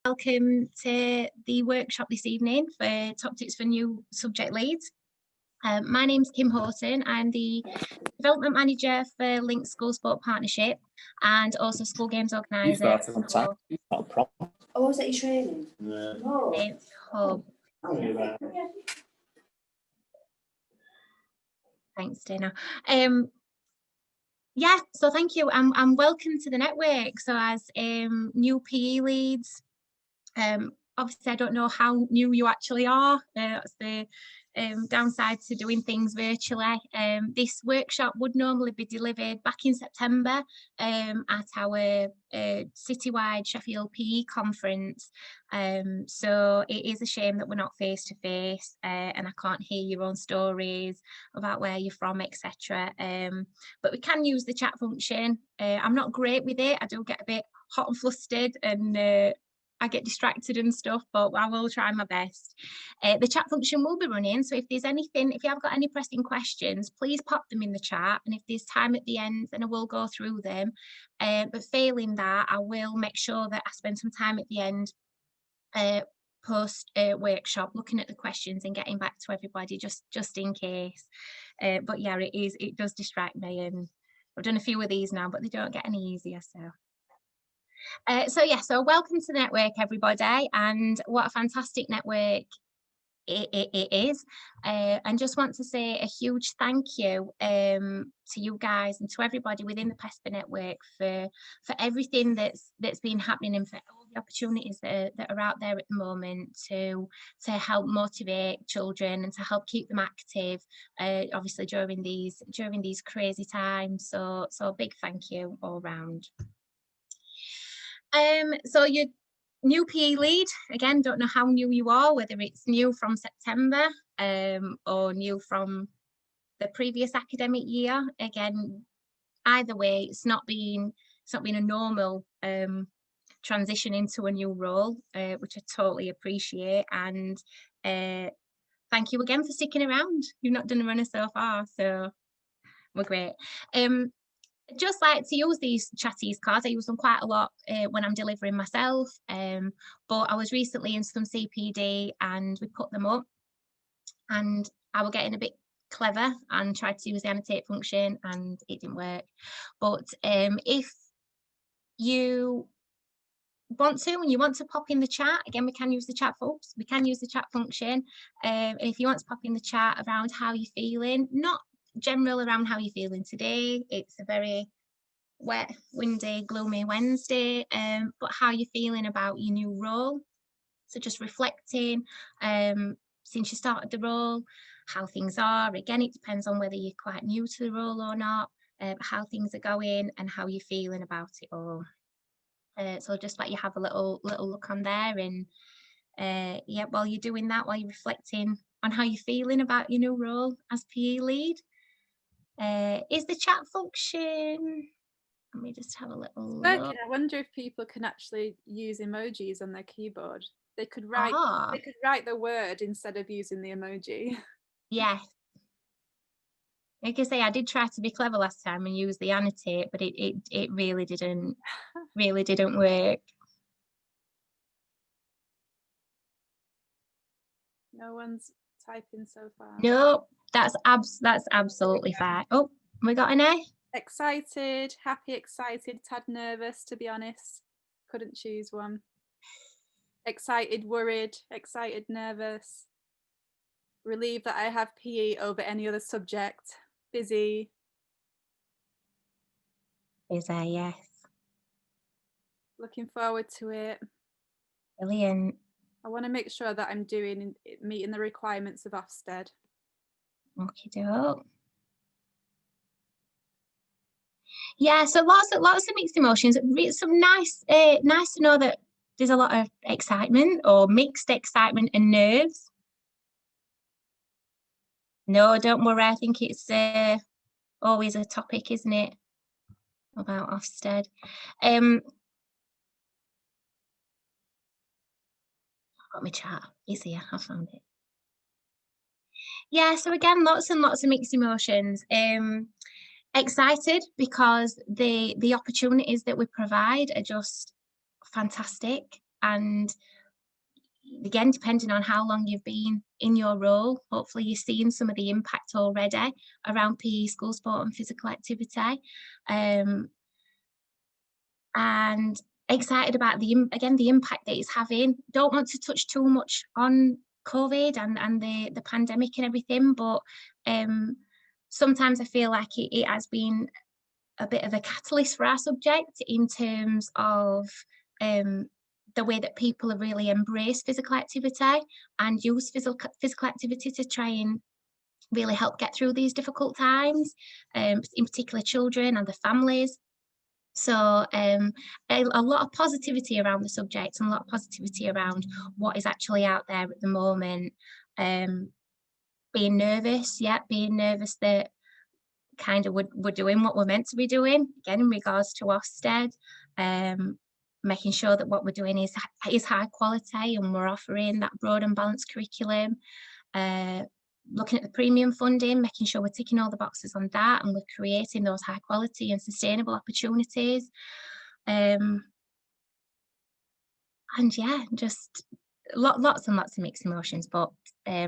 Welcome to the workshop this evening for Top Tips for New Subject Leads. My name's Kim Horton. I'm the Development Manager for Link School Sport Partnership and also School Games Organiser. You started on time. Not a problem. Oh, was it your training? Yeah. No. Hub. Yeah. Thanks, Dana. Yeah, so thank you and welcome to the network. So as new PE leads, obviously I don't know how new you actually are. That's the downside to doing things virtually. This workshop would normally be delivered back in September at our citywide Sheffield PE conference. So it is a shame that we're not face to face and I can't hear your own stories about where you're from, etc. But we can use the chat function. I'm not great with it. I do get a bit hot and flustered and I get distracted and stuff, but I will try my best. The chat function will be running, so if there's anything, if you have got any pressing questions, please pop them in the chat, and if there's time at the end, then I will go through them. But failing that, I will make sure that I spend some time at the end post workshop looking at the questions and getting back to everybody just in case. But yeah, it does distract me, and I've done a few of these now, but they don't get any easier. So welcome to the network, everybody, and what a fantastic network it is. And just want to say a huge thank you to you guys and to everybody within the PESPA network for everything that's been happening and for all the opportunities that are out there at the moment to help motivate children and to help keep them active, obviously during these crazy times. So a big thank you all round. So your new PE lead, again, don't know how new you are, whether it's new from September or new from the previous academic year. Again, either way, it's not been a normal transition into a new role, which I totally appreciate. And thank you again for sticking around. You've not done a runner so far, so we're great. Just like to use these chatties cards. I use them quite a lot when I'm delivering myself, but I was recently in some CPD and we put them up and I was getting a bit clever and tried to use the annotate function and it didn't work. But if you want to and you want to pop in the chat, again, we can use the chat, folks. We can use the chat function. And if you want to pop in the chat around how you're feeling, not general around how you're feeling today, it's a very wet, windy, gloomy Wednesday, but how you're feeling about your new role. So just reflecting since you started the role, how things are. Again, it depends on whether you're quite new to the role or not, how things are going and how you're feeling about it all. So just let you have a little look on there, and yeah, while you're doing that, while you're reflecting on how you're feeling about your new role as PE lead. Is the chat function, let me just have a little look. I wonder if people can actually use emojis on their keyboard. They could write the word instead of using the emoji. Yes. Like I say, I did try to be clever last time and use the annotate, but it really didn't work. No one's typing so far. Nope, that's absolutely fine. Oh, we got an A? Excited, happy, excited, tad nervous, to be honest. Couldn't choose one. Excited, worried, excited, nervous. Relieved that I have PE over any other subject. Busy. Yes. Looking forward to it. Brilliant. I want to make sure that I'm meeting the requirements of Ofsted. Okie doke. Yeah, so lots of mixed emotions. Some nice to know that there's a lot of excitement or mixed excitement and nerves. No, don't worry. I think it's always a topic, isn't it, about Ofsted. I've got my chat. It's here. I found it. Yeah. So again, lots and lots of mixed emotions. Excited because the opportunities that we provide are just fantastic. And again, depending on how long you've been in your role, hopefully you're seeing some of the impact already around PE, school sport and physical activity. And excited about the impact that it's having. Don't want to touch too much on COVID and the pandemic and everything, but sometimes I feel like it has been a bit of a catalyst for our subject in terms of the way that people have really embraced physical activity and use physical activity to try and really help get through these difficult times, in particular children and the families. So a lot of positivity around the subject and a lot of positivity around what is actually out there at the moment. Being nervous that kind of we're doing what we're meant to be doing, again, in regards to Ofsted, making sure that what we're doing is high quality and we're offering that broad and balanced curriculum. Looking at the premium funding, making sure we're ticking all the boxes on that and we're creating those high quality and sustainable opportunities. And yeah, just lots and lots of mixed emotions, but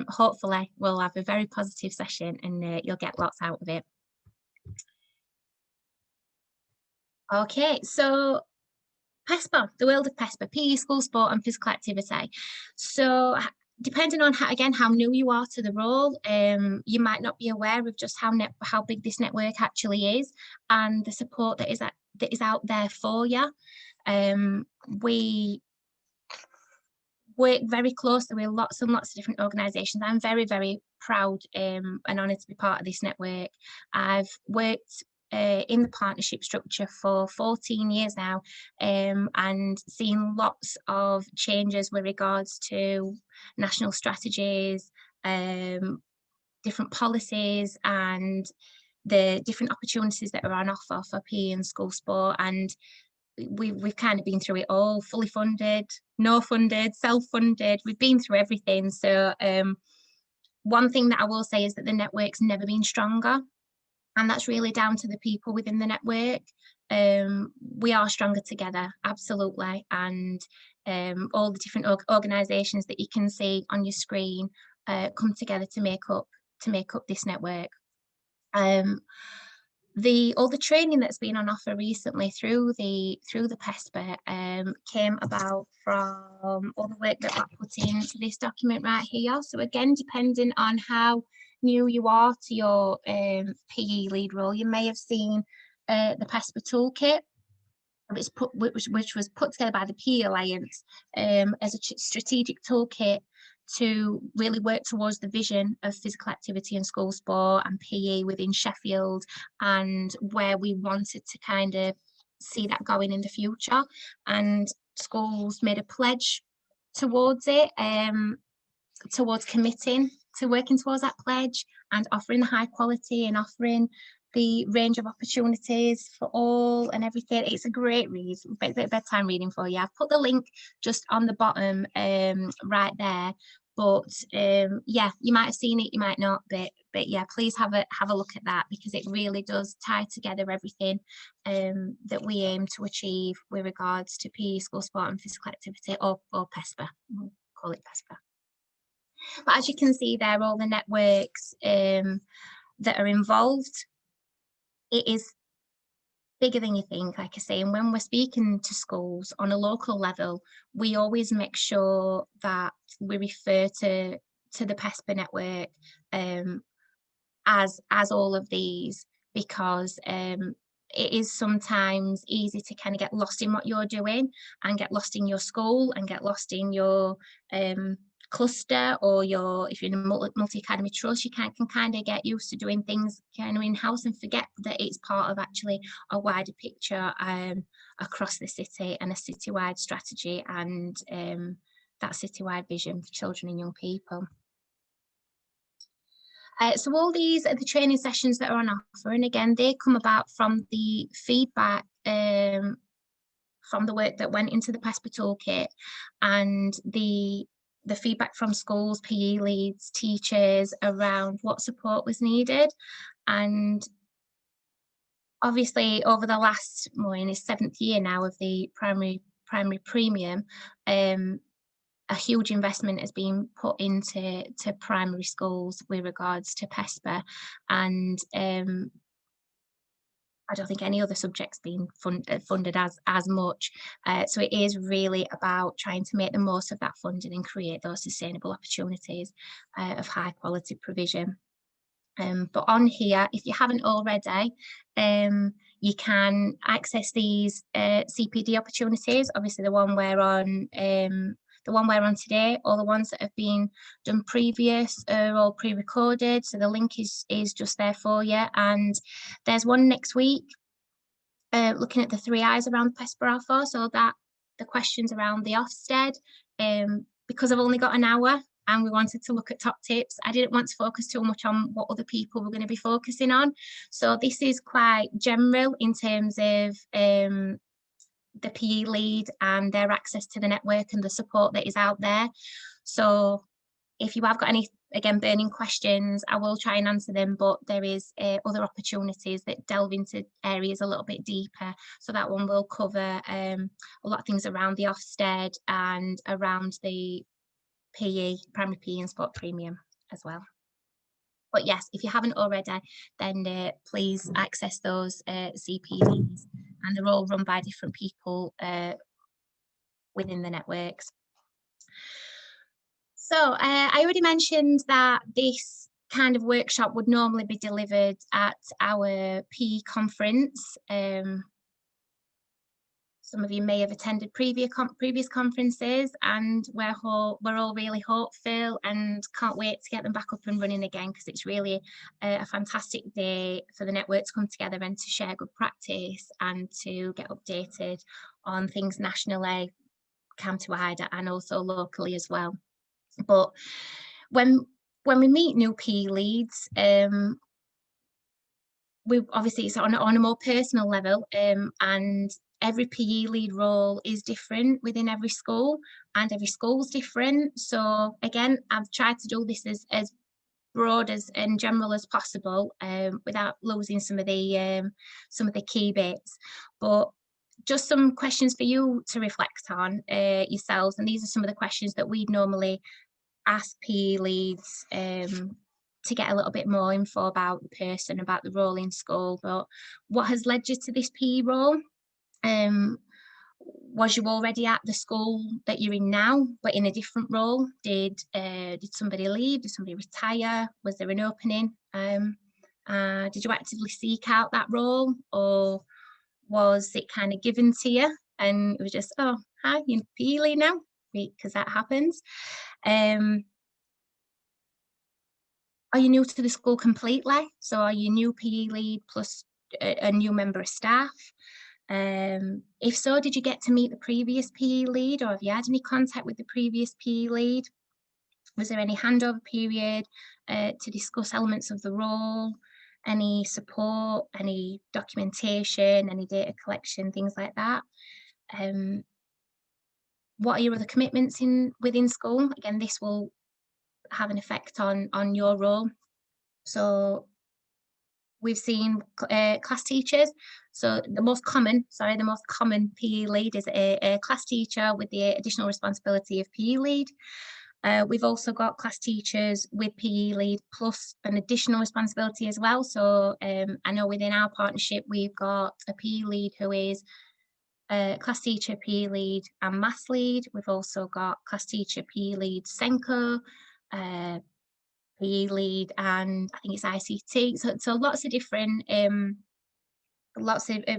hopefully we'll have a very positive session and you'll get lots out of it. Okay, so PESPA, the world of PESPA, PE, school sport and physical activity. So depending on how new you are to the role, you might not be aware of just how big this network actually is and the support that is out there for you. We work very closely with lots and lots of different organisations. I'm very, very proud and honoured to be part of this network. I've worked in the partnership structure for 14 years now, and seen lots of changes with regards to national strategies, different policies and the different opportunities that are on offer for PE and school sport. And we've kind of been through it all, fully funded, no funded, self-funded, we've been through everything. So one thing that I will say is that the network's never been stronger. And that's really down to the people within the network. We are stronger together, absolutely. And all the different organisations that you can see on your screen come together to make up this network. All the training that's been on offer recently through the PESPA came about from all the work that got put into this document right here. So again, depending on how new you are to your PE lead role, you may have seen the PESPA toolkit, which was put together by the PE Alliance as a strategic toolkit to really work towards the vision of physical activity and school sport and PE within Sheffield and where we wanted to kind of see that going in the future. And schools made a pledge towards it, towards committing to working towards that pledge and offering the high quality and offering the range of opportunities for all and everything. It's a great read, bedtime reading for you. I've put the link just on the bottom right there. But yeah, you might have seen it, you might not, but yeah, please have a look at that, because it really does tie together everything that we aim to achieve with regards to PE, school sport and physical activity, or PESPA, we'll call it PESPA. But as you can see there, all the networks that are involved, it is bigger than you think, like I say. And when we're speaking to schools on a local level, we always make sure that we refer to the PESPA network as all of these, because it is sometimes easy to kind of get lost in what you're doing and get lost in your school and get lost in your cluster, or if you're in a multi-academy trust, you can kind of get used to doing things kind of in-house and forget that it's part of actually a wider picture across the city and a citywide strategy and that citywide vision for children and young people. So all these are the training sessions that are on offer, and again, they come about from the feedback from the work that went into the PESPA toolkit and the feedback from schools, PE leads, teachers around what support was needed. And obviously over the last, in his 7th year now of the primary primary premium, a huge investment has been put into primary schools with regards to PESPA, and I don't think any other subject's been funded as much. So it is really about trying to make the most of that funding and create those sustainable opportunities of high quality provision. But on here, if you haven't already, you can access these CPD opportunities. Obviously, the one we're on today, or the ones that have been done previous are all pre-recorded. So the link is just there for you. And there's one next week, looking at the 3 I's around PESPA R4. So that the questions around the Ofsted, because I've only got an hour, and we wanted to look at top tips, I didn't want to focus too much on what other people were going to be focusing on. So this is quite general in terms of the PE lead and their access to the network and the support that is out there. So if you have got any, again, burning questions, I will try and answer them, but there is other opportunities that delve into areas a little bit deeper. So that one will cover a lot of things around the Ofsted and around the PE, primary PE and sport premium as well. But yes, if you haven't already, then please access those CPDs, and they're all run by different people within the networks. So I already mentioned that this kind of workshop would normally be delivered at our PE conference. Some of you may have attended previous conferences, and we're all really hopeful and can't wait to get them back up and running again, because it's really a fantastic day for the network to come together and to share good practice and to get updated on things nationally, county-wide, and also locally as well. But when we meet new PE leads, we obviously it's on a more personal level, and every PE lead role is different within every school, and every school's different. So again, I've tried to do this as broad and general as possible, without losing some of the key bits. But just some questions for you to reflect on yourselves, and these are some of the questions that we'd normally ask PE leads to get a little bit more info about the person, about the role in school. But what has led you to this PE role? Was you already at the school that you're in now, but in a different role? Did somebody leave? Did somebody retire? Was there an opening? Did you actively seek out that role, or was it kind of given to you and it was just, oh, hi, you're PE lead now? Because that happens. Are you new to the school completely? So are you new PE lead plus a new member of staff? If so, did you get to meet the previous PE lead, or have you had any contact with the previous PE lead? Was there any handover period to discuss elements of the role, any support, any documentation, any data collection, things like that? What are your other commitments within school? Again, this will have an effect on your role. So we've seen class teachers. So the most common PE lead is a class teacher with the additional responsibility of PE lead. We've also got class teachers with PE lead plus an additional responsibility as well. So I know within our partnership, we've got a PE lead who is class teacher, PE lead and maths lead. We've also got class teacher, PE lead, Senko, PE lead, and I think it's ICT. So lots of different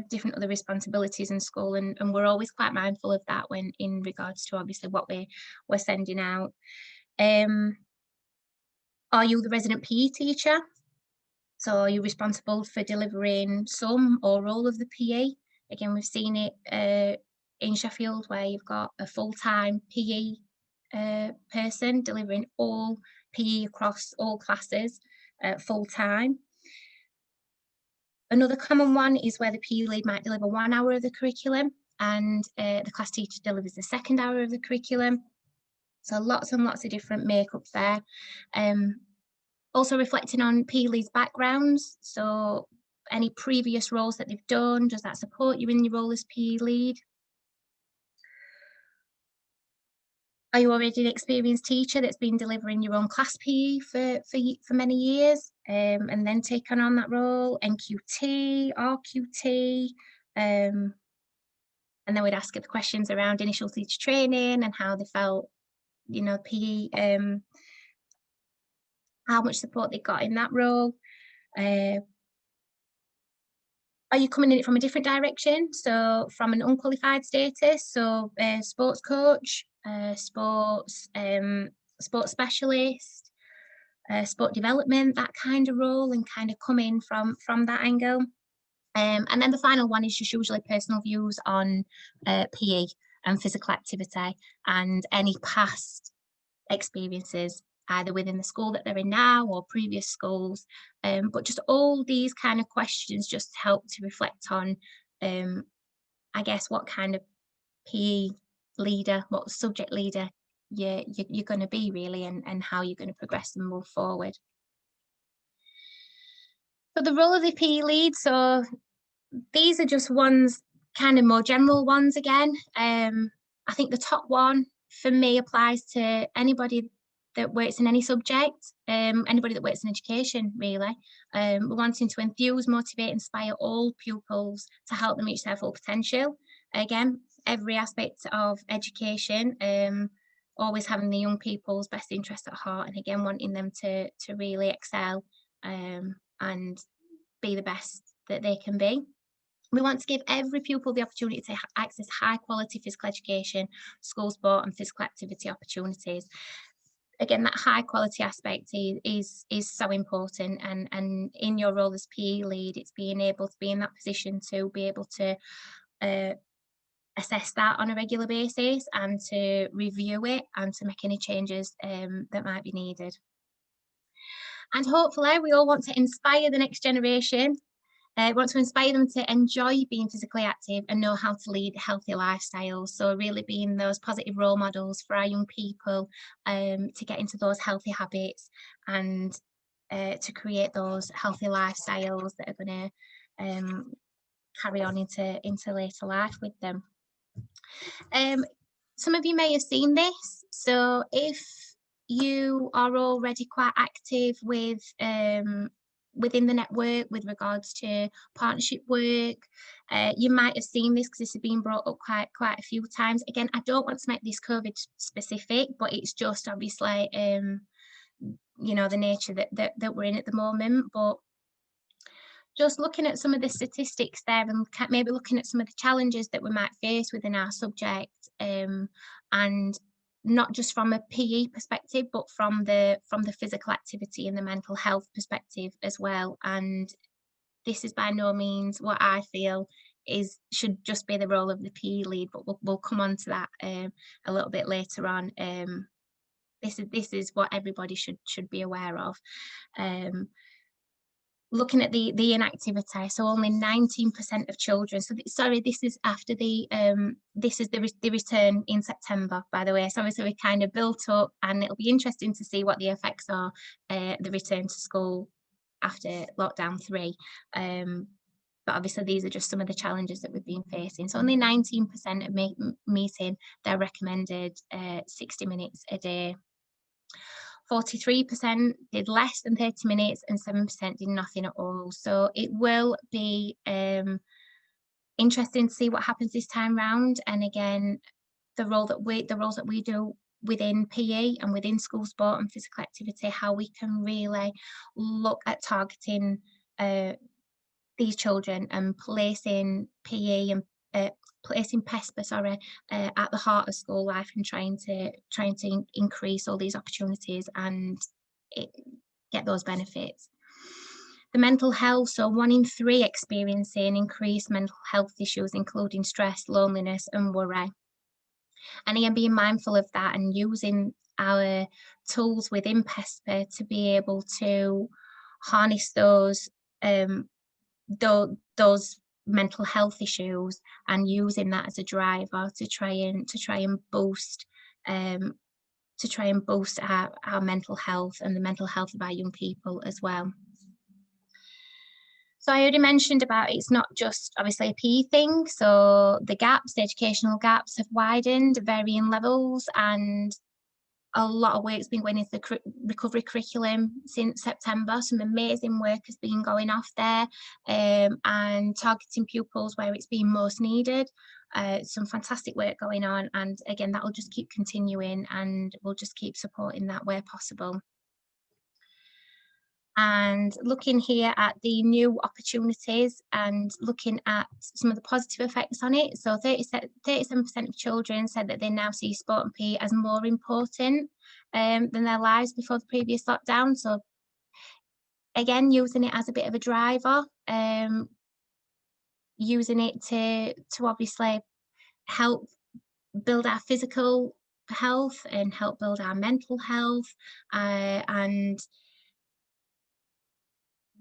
different other responsibilities in school, and we're always quite mindful of that when in regards to obviously what we're sending out. Are you the resident PE teacher? So are you responsible for delivering some or all of the PE? Again, we've seen it in Sheffield where you've got a full-time PE person delivering all PE across all classes full-time. Another common one is where the PE lead might deliver 1 hour of the curriculum and the class teacher delivers the second hour of the curriculum. So lots and lots of different makeups there. Also reflecting on PE leads' backgrounds. So any previous roles that they've done, does that support you in your role as PE lead? Are you already an experienced teacher that's been delivering your own class PE for many years, and then taken on that role, NQT, RQT, and then we'd ask the questions around initial teacher training and how they felt, you know, PE, how much support they got in that role. Are you coming in it from a different direction? So from an unqualified status, so sports coach, sports specialist, sport development, that kind of role, and kind of come in from that angle. And then the final one is just usually personal views on PE and physical activity and any past experiences, either within the school that they're in now or previous schools, but just all these kind of questions just help to reflect on, I guess, what kind of PE leader, what subject leader you're going to be really, and how you're going to progress and move forward. So the role of the PE lead, so these are just ones, kind of more general ones again. I think the top one for me applies to anybody that works in any subject, anybody that works in education really. We're wanting to enthuse, motivate, inspire all pupils to help them reach their full potential. Again, every aspect of education, always having the young people's best interest at heart, and again wanting them to really excel and be the best that they can be. We want to give every pupil the opportunity to access high quality physical education, school sport and physical activity opportunities. Again, that high quality aspect is so important, and in your role as PE lead, it's being able to be in that position to be able to assess that on a regular basis and to review it and to make any changes that might be needed. And hopefully we all want to inspire the next generation. Want to inspire them to enjoy being physically active and know how to lead healthy lifestyles. So really being those positive role models for our young people, to get into those healthy habits and to create those healthy lifestyles that are going to carry on into later life with them. Some of you may have seen this. So if you are already quite active with within the network with regards to partnership work, you might have seen this because this has been brought up quite a few times. Again, I don't want to make this COVID specific, but it's just obviously you know, the nature that we're in at the moment. But just looking at some of the statistics there, and maybe looking at some of the challenges that we might face within our subject, and not just from a PE perspective, but from the physical activity and the mental health perspective as well. And this is by no means what I feel should just be the role of the PE lead, but we'll come on to that a little bit later on. This is what everybody should be aware of. Looking at the inactivity, so only 19% of children. So sorry, this is after the return in September, by the way. So obviously we kind of built up, and it'll be interesting to see what the effects are, the return to school after lockdown 3. But obviously these are just some of the challenges that we've been facing. So only 19% of meeting their recommended 60 minutes a day. 43% did less than 30 minutes and 7% did nothing at all. So it will be interesting to see what happens this time round. And again, the roles that we do within PE and within school sport and physical activity, how we can really look at targeting these children and placing PE and placing PESPA, at the heart of school life, and trying to increase all these opportunities and get those benefits. The mental health, so 1 in 3 experiencing increased mental health issues, including stress, loneliness and worry. And again, being mindful of that and using our tools within PESPA to be able to harness those mental health issues and using that as a driver to try and boost our mental health and the mental health of our young people as well. So I already mentioned about it's not just obviously a PE thing. So the gaps, the educational gaps have widened at varying levels, and a lot of work's been going into the recovery curriculum since September. Some amazing work has been going off there, and targeting pupils where it's been most needed. Some fantastic work going on, and again, that will just keep continuing, and we'll just keep supporting that where possible. And looking here at the new opportunities and looking at some of the positive effects on it. So 37% of children said that they now see sport and PE as more important than their lives before the previous lockdown. So again, using it as a bit of a driver, using it to obviously help build our physical health and help build our mental health, and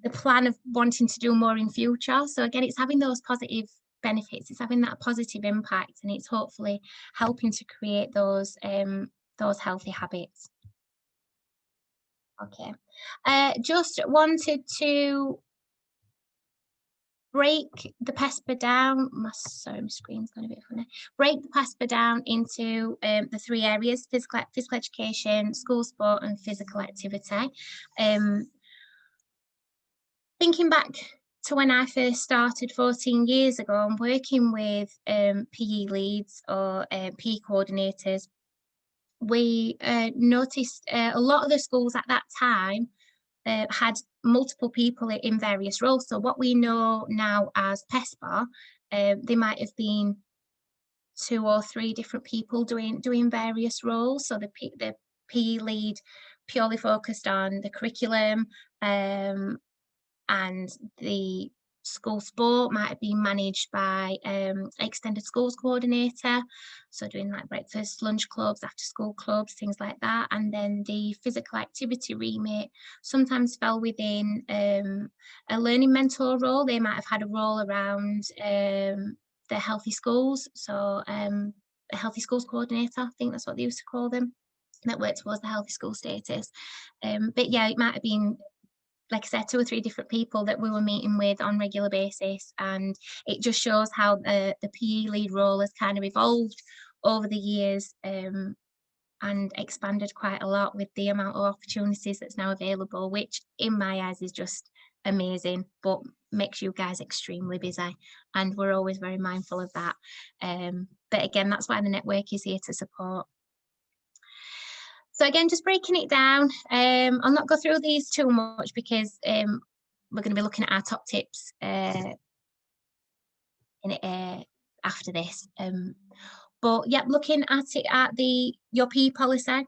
the plan of wanting to do more in future. So again, it's having those positive benefits, it's having that positive impact, and it's hopefully helping to create those healthy habits. Okay, just wanted to break the PESPA down. Sorry, my screen's gone a bit funny. Break the PESPA down into the 3 areas: physical education, school sport, and physical activity. Thinking back to when I first started 14 years ago, I'm working with PE leads or PE coordinators. We noticed a lot of the schools at that time had multiple people in various roles. So what we know now as PESPA, they might have been 2 or 3 different people doing various roles. So the PE lead purely focused on the curriculum, and the school sport might have been managed by extended schools coordinator, so doing like breakfast, lunch clubs, after school clubs, things like that. And then the physical activity remit sometimes fell within a learning mentor role. They might have had a role around the healthy schools, so a healthy schools coordinator, I think that's what they used to call them, that worked towards the healthy school status. But yeah, it might have been, like I said, 2 or 3 different people that we were meeting with on a regular basis, and it just shows how the PE lead role has kind of evolved over the years, and expanded quite a lot with the amount of opportunities that's now available, which in my eyes is just amazing, but makes you guys extremely busy, and we're always very mindful of that. But again, that's why the network is here to support. So again, just breaking it down, I'll not go through these too much because we're going to be looking at our top tips after this. But yeah, looking at it at your PE policy,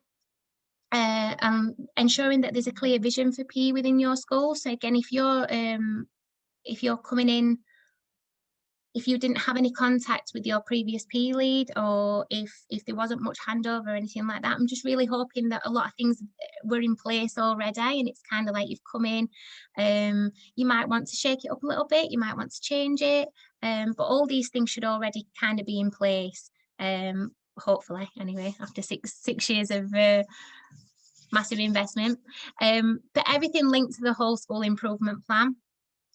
ensuring that there's a clear vision for PE within your school. So again, if you're coming in, if you didn't have any contact with your previous PE lead, or if there wasn't much handover or anything like that, I'm just really hoping that a lot of things were in place already, and it's kind of like you've come in, you might want to shake it up a little bit, you might want to change it, but all these things should already kind of be in place, hopefully, anyway, after six years of massive investment. But everything linked to the whole school improvement plan,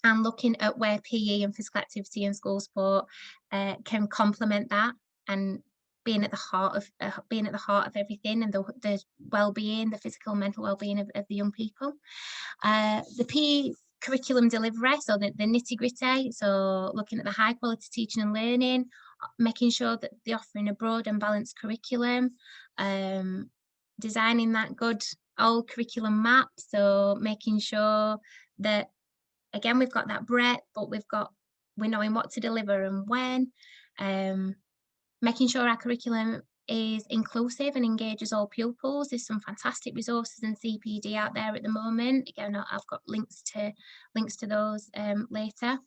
and looking at where PE and physical activity and school sport can complement that, and being at the heart of everything, and the well-being, the physical and mental well-being of the young people. The PE curriculum delivery, so the nitty-gritty, so looking at the high quality teaching and learning, making sure that they're offering a broad and balanced curriculum, designing that good old curriculum map, so making sure that again we've got that breadth, but we're knowing what to deliver and when, making sure our curriculum is inclusive and engages all pupils. There's some fantastic resources in CPD out there at the moment. Again, I've got links to those later.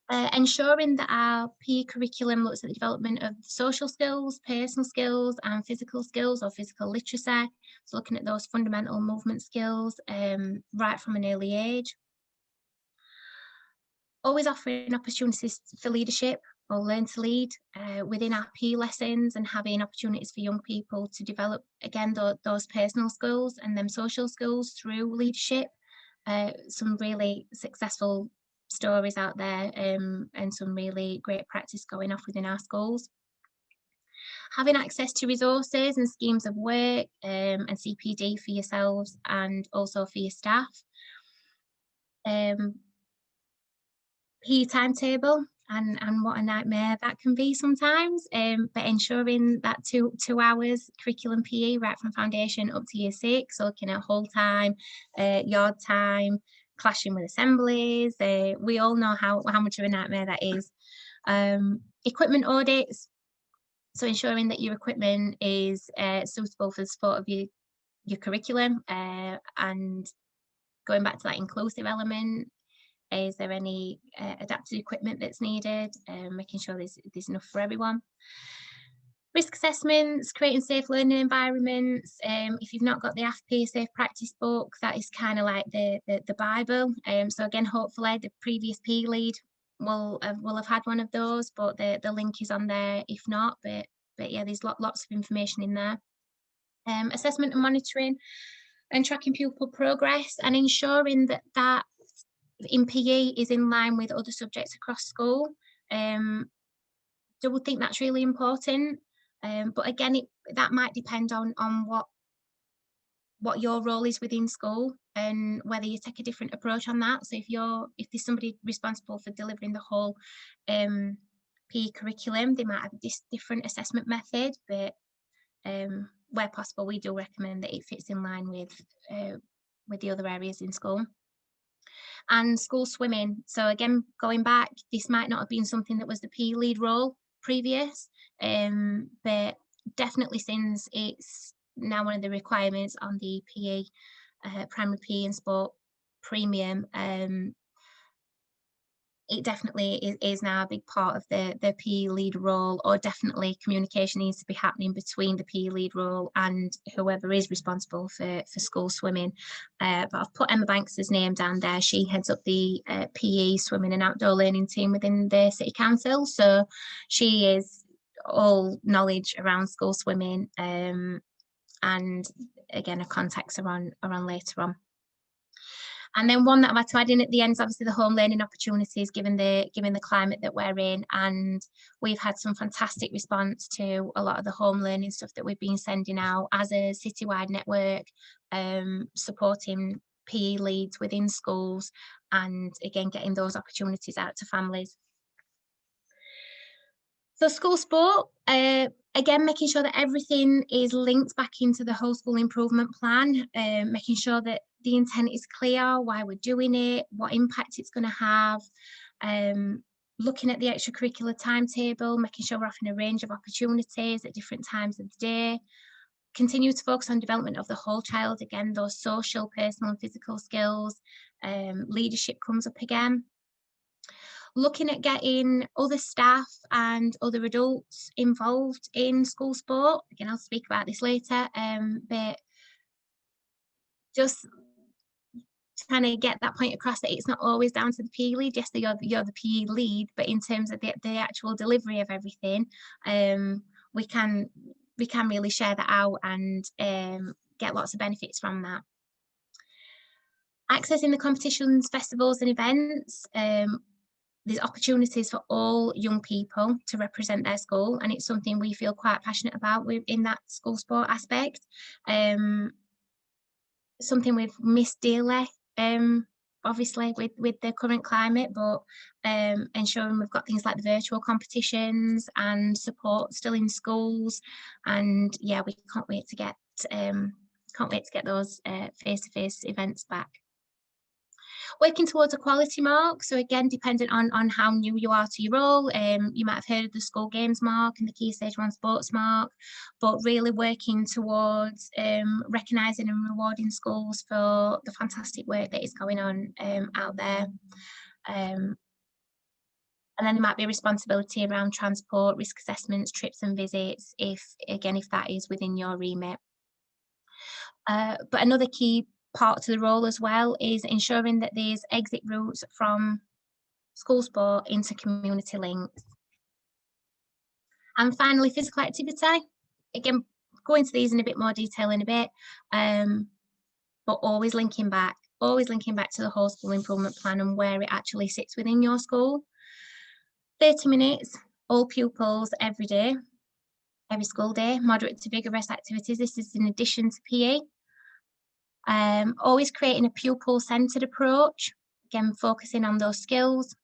Ensuring that our PE curriculum looks at the development of social skills, personal skills, and physical skills or physical literacy. So looking at those fundamental movement skills right from an early age. Always offering opportunities for leadership or learn to lead within our PE lessons, and having opportunities for young people to develop, again, those personal skills and them social skills through leadership. Some really successful stories out there, and some really great practice going off within our schools. Having access to resources and schemes of work, and CPD for yourselves and also for your staff. PE timetable, and what a nightmare that can be sometimes, but ensuring that two hours curriculum PE right from foundation up to year 6, so looking at whole time, yard time, clashing with assemblies. We all know how much of a nightmare that is. Equipment audits, so ensuring that your equipment is suitable for the support of your curriculum, and going back to that inclusive element. Is there any adapted equipment that's needed? Making sure there's enough for everyone. Risk assessments, creating safe learning environments. If you've not got the AFP Safe Practice book, that is kind of like the Bible. So again, hopefully the previous PE lead will have had one of those, but the link is on there if not. But yeah, there's lots of information in there. Assessment and monitoring and tracking pupil progress, and ensuring that in PE is in line with other subjects across school. So we think that's really important. But again, that might depend on what your role is within school and whether you take a different approach on that. So if there's somebody responsible for delivering the whole PE curriculum, they might have a different assessment method, but where possible, we do recommend that it fits in line with the other areas in school. And school swimming. So again, going back, this might not have been something that was the PE lead role previous, but definitely since it's now one of the requirements on the PE, primary PE and sport premium, it definitely is now a big part of the PE lead role, or definitely communication needs to be happening between the PE lead role and whoever is responsible for school swimming. But I've put Emma Banks's name down there. She heads up the PE swimming and outdoor learning team within the City Council. So she is all knowledge around school swimming, and again, her contacts are on later on. And then one that I've had to add in at the end is obviously the home learning opportunities, given the climate that we're in. And we've had some fantastic response to a lot of the home learning stuff that we've been sending out as a citywide network, supporting PE leads within schools, and again, getting those opportunities out to families. So school sport, again, making sure that everything is linked back into the whole school improvement plan, making sure that the intent is clear, why we're doing it, what impact it's going to have, looking at the extracurricular timetable, making sure we're offering a range of opportunities at different times of the day, continue to focus on development of the whole child, again, those social, personal and physical skills, leadership comes up again. Looking at getting other staff and other adults involved in school sport. Again, I'll speak about this later, but just trying to get that point across that it's not always down to the PE lead. Yes, you're the PE lead, but in terms of the actual delivery of everything, we can really share that out and get lots of benefits from that. Accessing the competitions, festivals and events. There's opportunities for all young people to represent their school, and it's something we feel quite passionate about in that school sport aspect. Something we've missed dearly, obviously with the current climate, but ensuring we've got things like the virtual competitions and support still in schools. And yeah, we can't wait to get those face-to-face events back. Working towards a quality mark, so again, dependent on how new you are to your role, you might have heard of the school games mark and the Key Stage 1 sports mark, but really working towards recognising and rewarding schools for the fantastic work that is going on out there. And then there might be a responsibility around transport, risk assessments, trips and visits, if that is within your remit. But another key part to the role as well is ensuring that there's exit routes from school sport into community links. And finally, physical activity. Again, go into these in a bit more detail in a bit, but always linking back always linking back to the whole school improvement plan and where it actually sits within your school. 30 minutes, all pupils every day, every school day, moderate to vigorous activities. This is in addition to PE. Always creating a pupil-centred approach, again, focusing on those skills,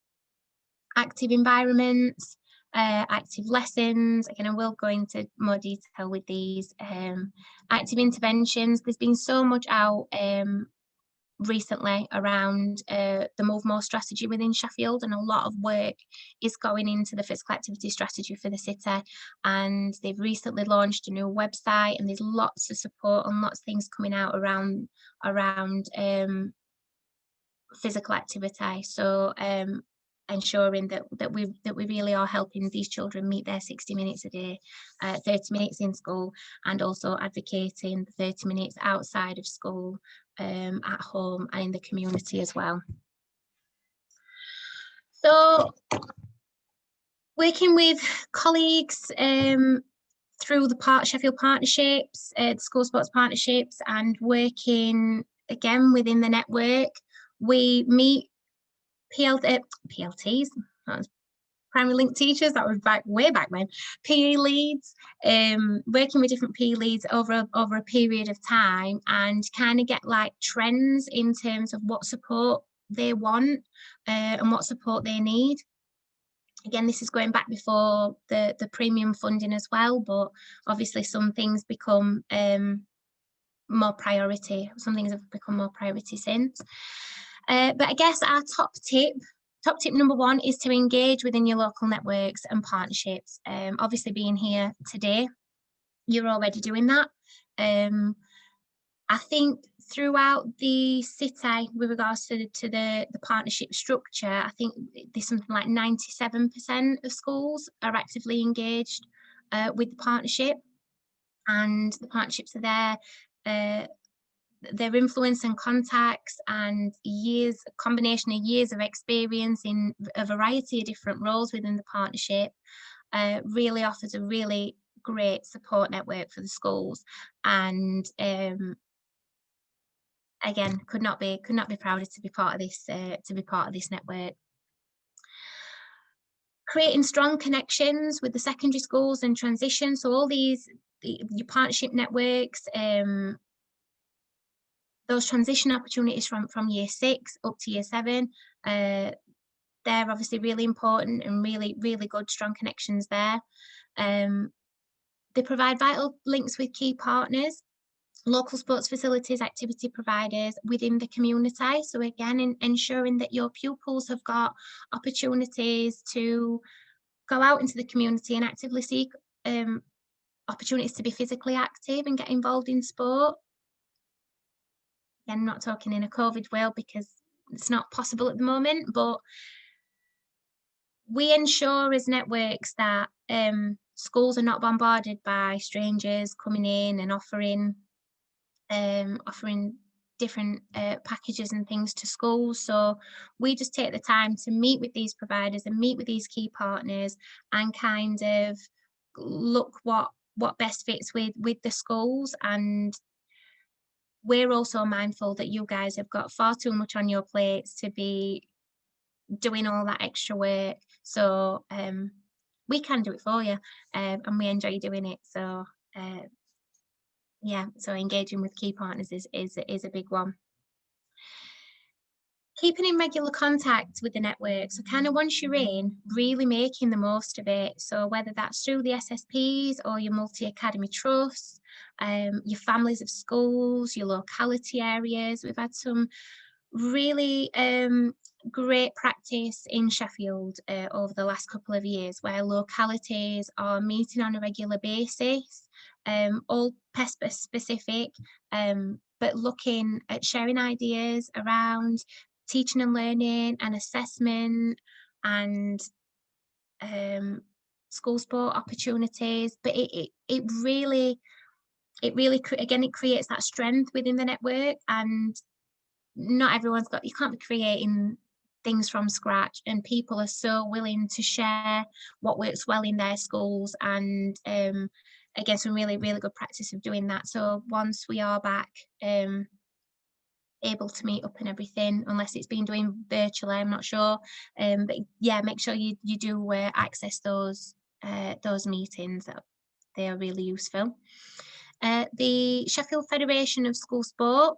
active environments, active lessons. Again, I will go into more detail with these. Active interventions. There's been so much out recently around the Move More strategy within Sheffield, and a lot of work is going into the physical activity strategy for the city, and they've recently launched a new website, and there's lots of support and lots of things coming out around physical activity. So ensuring that we really are helping these children meet their 60 minutes a day, 30 minutes in school, and also advocating 30 minutes outside of school, at home and in the community as well. So working with colleagues through the Sheffield partnerships, the school sports partnerships, and working again within the network, we meet PLTs, that was primary link teachers, that was way back when, PE leads, working with different PE leads over a period of time, and kind of get like trends in terms of what support they want and what support they need. Again, this is going back before the premium funding as well, but obviously some things become more priority. Some things have become more priority since. But I guess our top tip number one is to engage within your local networks and partnerships. Obviously being here today, you're already doing that. I think throughout the city, with regards to the partnership structure, I think there's something like 97% of schools are actively engaged with the partnership, and the partnerships are there. Their influence and contacts and combination of years of experience in a variety of different roles within the partnership really offers a really great support network for the schools, and again, could not be prouder to be part of this network. Creating strong connections with the secondary schools and transition. So all these your partnership networks, those transition opportunities from year 6 up to year 7, they're obviously really important, and really good strong connections there. They provide vital links with key partners, local sports facilities, activity providers within the community. So again, ensuring that your pupils have got opportunities to go out into the community and actively seek opportunities to be physically active and get involved in sport. Again, not talking in a COVID world because it's not possible at the moment, but we ensure as networks that schools are not bombarded by strangers coming in and offering different packages and things to schools. So we just take the time to meet with these providers and meet with these key partners and kind of look what best fits with the schools. And we're also mindful that you guys have got far too much on your plates to be doing all that extra work. So we can do it for you, and we enjoy doing it. So yeah, so engaging with key partners is a big one. Keeping in regular contact with the network. So kind of once you're in, really making the most of it. So whether that's through the SSPs or your multi-academy trusts, your families of schools, your locality areas. We've had some really great practice in Sheffield over the last couple of years, where localities are meeting on a regular basis, all PESPA specific, but looking at sharing ideas around teaching and learning and assessment and school sport opportunities. But it really again, it creates that strength within the network, and not everyone's got, you can't be creating things from scratch, and people are so willing to share what works well in their schools, and again, some really good practice of doing that. So once we are back able to meet up and everything, unless it's been doing virtually, I'm not sure. But yeah, make sure you do access those meetings. They are really useful. The Sheffield Federation of School Sport.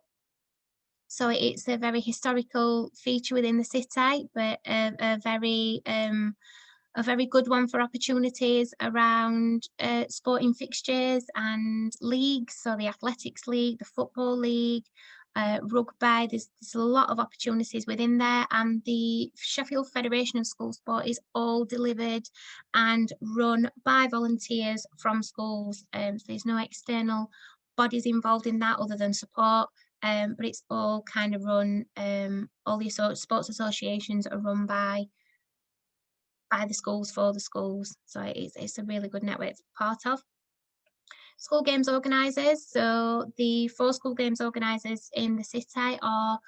So it's a very historical feature within the city, but a very good one for opportunities around sporting fixtures and leagues. So the athletics league, the football league, rugby, there's a lot of opportunities within there, and the Sheffield Federation of School Sport is all delivered and run by volunteers from schools. So there's no external bodies involved in that other than support. But it's all kind of run, all the sports associations are run by the schools for the schools. So it's a really good network to be part of. School games organisers. So the 4 school games organisers in the city are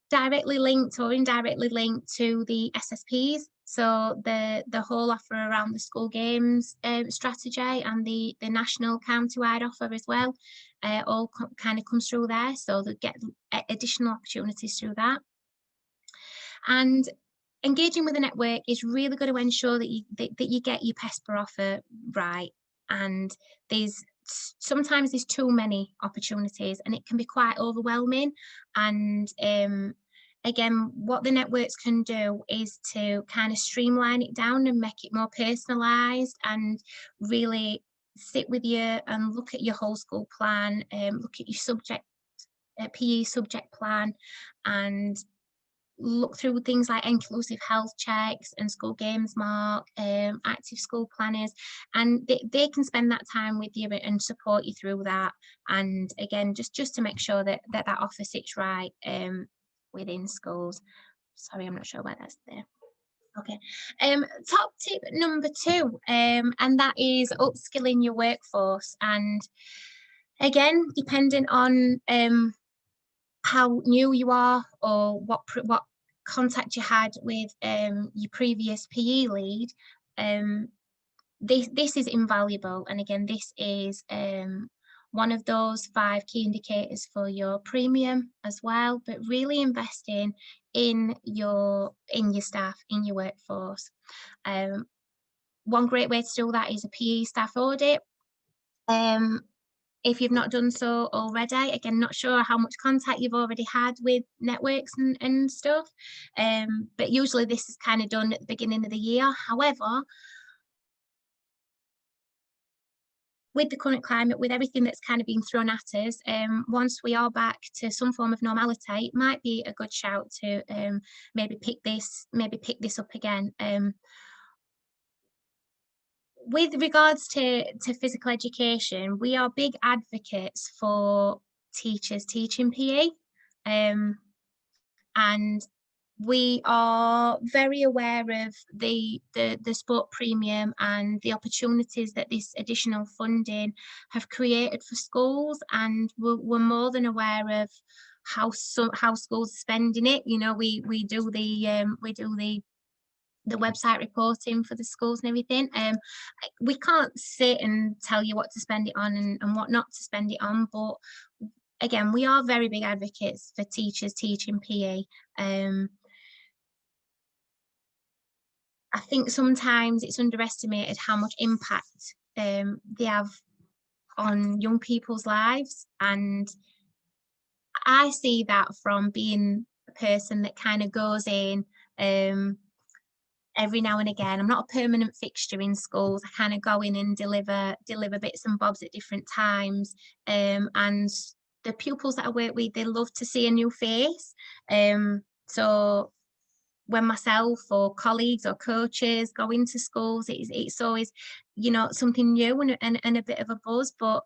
directly linked or indirectly linked to the SSPs. So the whole offer around the school games strategy and the national county-wide offer as well, all kind of comes through there. So they get additional opportunities through that. And engaging with the network is really going to ensure that you get your PESPA offer right. And sometimes there's too many opportunities and it can be quite overwhelming. And again, what the networks can do is to kind of streamline it down and make it more personalised, and really sit with you and look at your whole school plan, look at your subject, PE subject plan, and look through things like inclusive health checks and school games mark, active school planners, and they can spend that time with you and support you through that. And again, just to make sure that offer sits right within schools. Sorry, I'm not sure why that's there. Okay. Top tip number 2, and that is upskilling your workforce. And again, depending on how new you are or what contact you had with your previous PE lead, this is invaluable. And again, this is one of those 5 key indicators for your premium as well, but really investing in your staff, in your workforce. One great way to do that is a PE staff audit. If you've not done so already, again, not sure how much contact you've already had with networks and stuff, but usually this is kind of done at the beginning of the year. However, with the current climate, with everything that's kind of been thrown at us, once we are back to some form of normality, it might be a good shout to maybe pick this up again. With regards to physical education, we are big advocates for teachers teaching PE, and we are very aware of the sport premium and the opportunities that this additional funding have created for schools, and we're more than aware of how schools are spending it. You know, we do the website reporting for the schools and everything. We can't sit and tell you what to spend it on and what not to spend it on, but again, we are very big advocates for teachers teaching PE. I think sometimes it's underestimated how much impact they have on young people's lives, and I see that from being a person that kind of goes in every now and again. I'm not a permanent fixture in schools. I kind of go in and deliver bits and bobs at different times, and the pupils that I work with, they love to see a new face. So when myself or colleagues or coaches go into schools, it's always, you know, something new and a bit of a buzz. But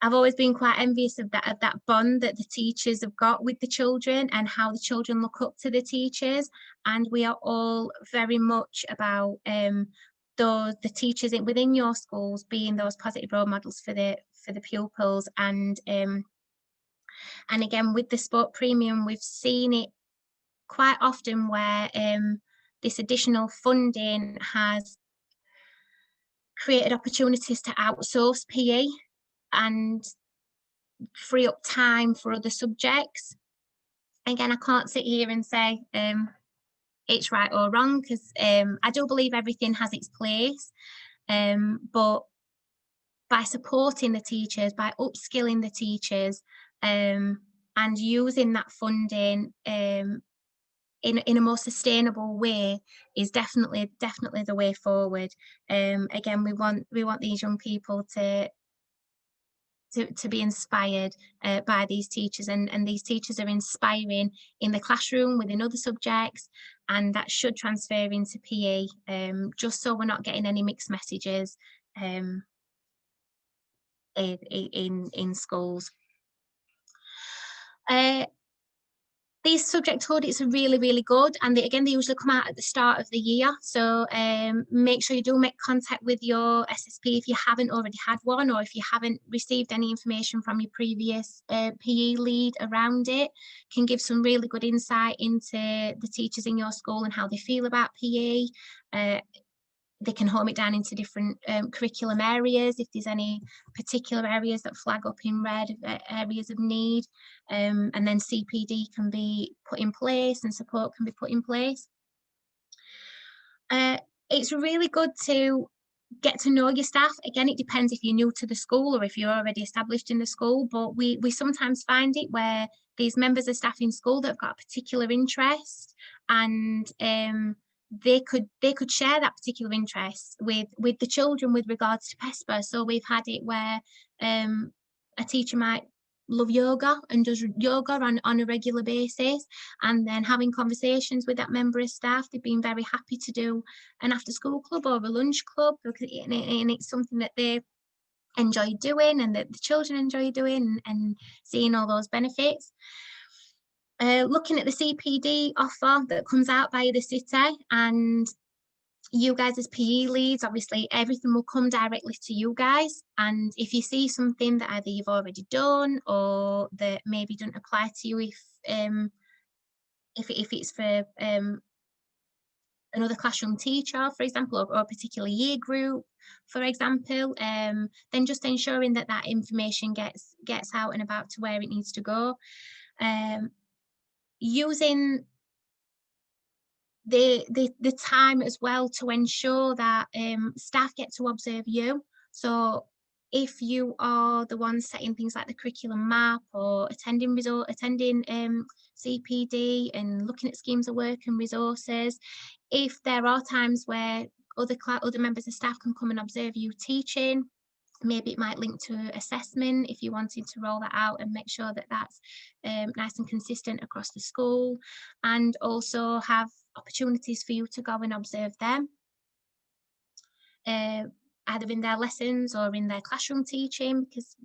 I've always been quite envious of that bond that the teachers have got with the children and how the children look up to the teachers. And we are all very much about the teachers within your schools being those positive role models for the pupils. And again, with the sport premium, we've seen it quite often where this additional funding has created opportunities to outsource PE, and free up time for other subjects. Again, I can't sit here and say it's right or wrong, because I do believe everything has its place, but by supporting the teachers, by upskilling the teachers, and using that funding in a more sustainable way is definitely the way forward. Again, we want these young people to be inspired by these teachers, and these teachers are inspiring in the classroom within other subjects, and that should transfer into PE, just so we're not getting any mixed messages in schools. These subject audits are really good, and they usually come out at the start of the year, so make sure you do make contact with your SSP if you haven't already had one, or if you haven't received any information from your previous PE lead around it. Can give some really good insight into the teachers in your school and how they feel about PE. They can home it down into different curriculum areas if there's any particular areas that flag up in red, areas of need, and then CPD can be put in place and support can be put in place. It's really good to get to know your staff. Again, it depends if you're new to the school or if you're already established in the school, but we sometimes find it where these members of staff in school that have got a particular interest, and they could share that particular interest with the children with regards to PESPA. So we've had it where a teacher might love yoga and does yoga on a regular basis, and then having conversations with that member of staff, they've been very happy to do an after school club or a lunch club, because and it's something that they enjoy doing and that the children enjoy doing, and seeing all those benefits. Looking at the CPD offer that comes out by the city, and you guys as PE leads, obviously everything will come directly to you guys, and if you see something that either you've already done or that maybe doesn't apply to you, if it's for another classroom teacher, for example, or a particular year group, for example, then just ensuring that that information gets out and about to where it needs to go. Using the time as well to ensure that staff get to observe you. So if you are the one setting things like the curriculum map or attending CPD and looking at schemes of work and resources, if there are times where other members of staff can come and observe you teaching, maybe it might link to assessment if you wanted to roll that out and make sure that that's nice and consistent across the school, and also have opportunities for you to go and observe them, either in their lessons or in their classroom teaching, because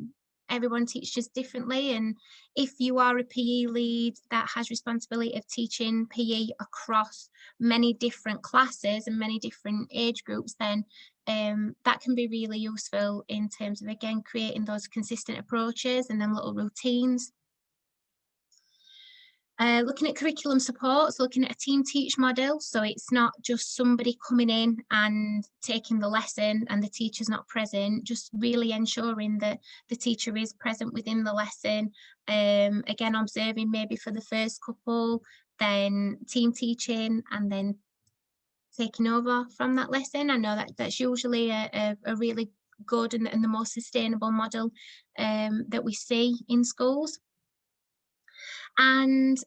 everyone teaches differently, and if you are a PE lead that has responsibility of teaching PE across many different classes and many different age groups, then that can be really useful in terms of, again, creating those consistent approaches and then little routines. Looking at curriculum support, so looking at a team teach model, so it's not just somebody coming in and taking the lesson and the teacher's not present, just really ensuring that the teacher is present within the lesson, again observing maybe for the first couple, then team teaching, and then taking over from that lesson. I know that that's usually a really good and the most sustainable model that we see in schools. And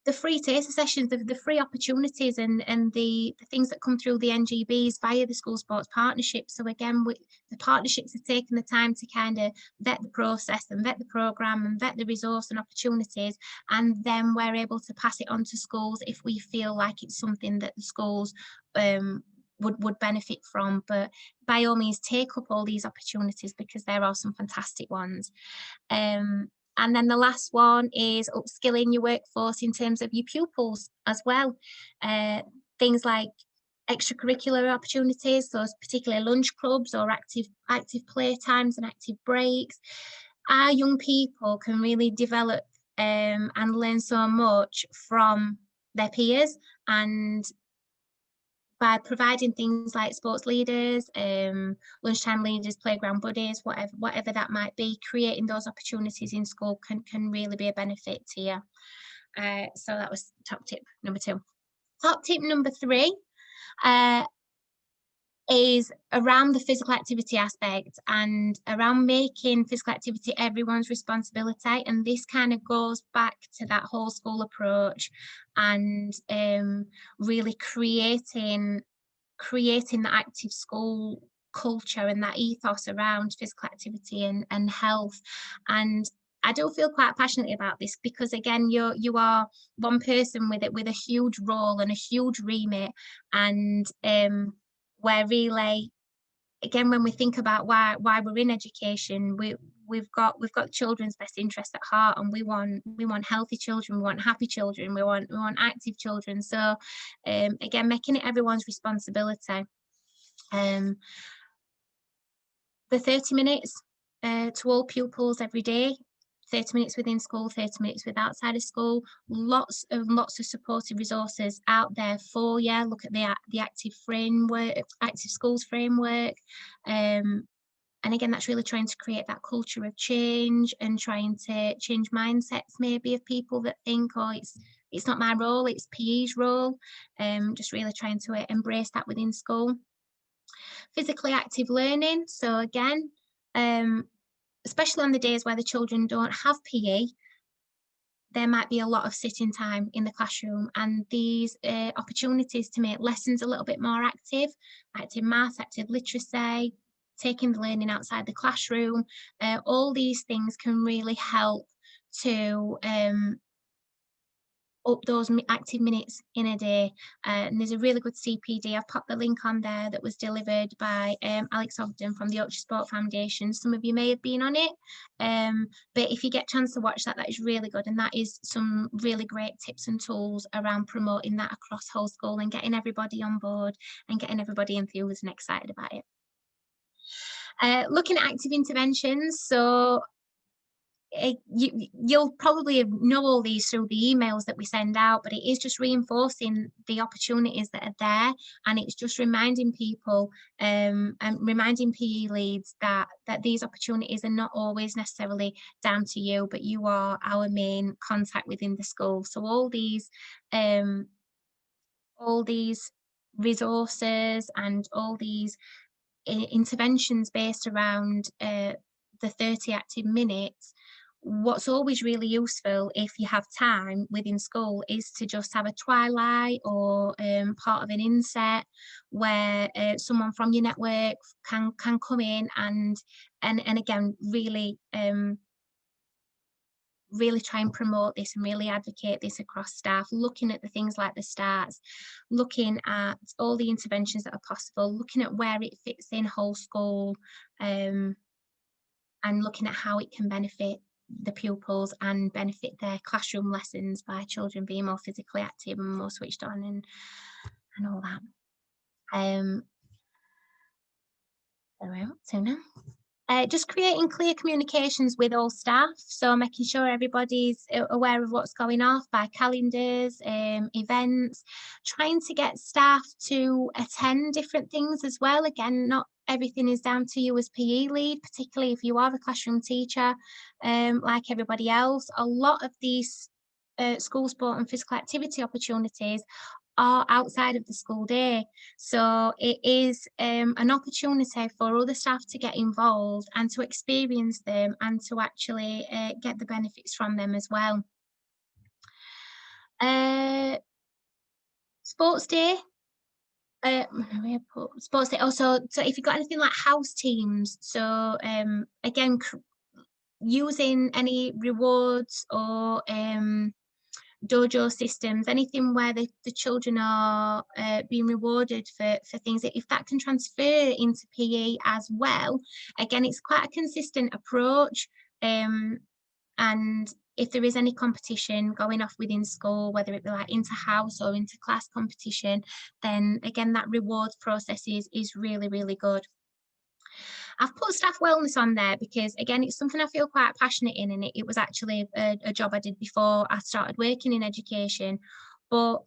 the free taster sessions, the free opportunities and the things that come through the NGBs via the school sports partnership. So again, the partnerships are taking the time to kind of vet the process and vet the programme and vet the resource and opportunities, and then we're able to pass it on to schools if we feel like it's something that the schools would benefit from. But by all means, take up all these opportunities, because there are some fantastic ones. And then the last one is upskilling your workforce in terms of your pupils as well. Things like extracurricular opportunities, so particularly lunch clubs or active play times and active breaks. Our young people can really develop and learn so much from their peers, and by providing things like sports leaders, lunchtime leaders, playground buddies, whatever that might be, creating those opportunities in school can really be a benefit to you. So that was top tip number 2. Top tip number 3 is around the physical activity aspect and around making physical activity everyone's responsibility. And this kind of goes back to that whole school approach and really creating the active school culture and that ethos around physical activity and health. And I do feel quite passionately about this because, again, you are one person with a huge role and a huge remit, and where really, again, when we think about why we're in education, we've got children's best interest at heart, and we want healthy children, we want happy children, we want active children. So again, making it everyone's responsibility. The 30 minutes to all pupils every day, 30 minutes within school, 30 minutes with outside of school, lots of supportive resources out there for you. Look at the active schools framework. And again, that's really trying to create that culture of change and trying to change mindsets maybe of people that think, oh, it's not my role, it's PE's role. Just really trying to embrace that within school. Physically active learning. So again, especially on the days where the children don't have PE, there might be a lot of sitting time in the classroom, and these opportunities to make lessons a little bit more active maths, active literacy, taking the learning outside the classroom, all these things can really help to up those active minutes in a day. And there's a really good CPD, I've popped the link on there, that was delivered by Alex Ogden from the Yorkshire Sport Foundation. Some of you may have been on it, but if you get a chance to watch that, that is really good, and that is some really great tips and tools around promoting that across whole school and getting everybody on board and getting everybody enthused and excited about it. Looking at active interventions, so you'll probably know all these through the emails that we send out, but it is just reinforcing the opportunities that are there, and it's just reminding people and reminding PE leads that these opportunities are not always necessarily down to you, but you are our main contact within the school. So all these resources and all these interventions based around the 30 active minutes, what's always really useful if you have time within school is to just have a twilight or part of an inset where someone from your network can come in and again really try and promote this and really advocate this across staff, looking at the things like the starts, looking at all the interventions that are possible, looking at where it fits in whole school, and looking at how it can benefit the pupils and benefit their classroom lessons by children being more physically active and more switched on and all that. So we're up to now. Just creating clear communications with all staff, so making sure everybody's aware of what's going off by calendars, events, trying to get staff to attend different things as well. Again, not everything is down to you as PE lead, particularly if you are a classroom teacher like everybody else. A lot of these school sport and physical activity opportunities are outside of the school day, so it is an opportunity for other staff to get involved and to experience them and to actually get the benefits from them as well. Sports day. Sports day also, so if you've got anything like house teams, so again, using any rewards or dojo systems, anything where the children are being rewarded for things, if that can transfer into PE as well, again, it's quite a consistent approach, and if there is any competition going off within school, whether it be like inter-house or inter-class competition, then again, that rewards process is really, really good. I've put staff wellness on there because, again, it's something I feel quite passionate in, and it was actually a job I did before I started working in education. But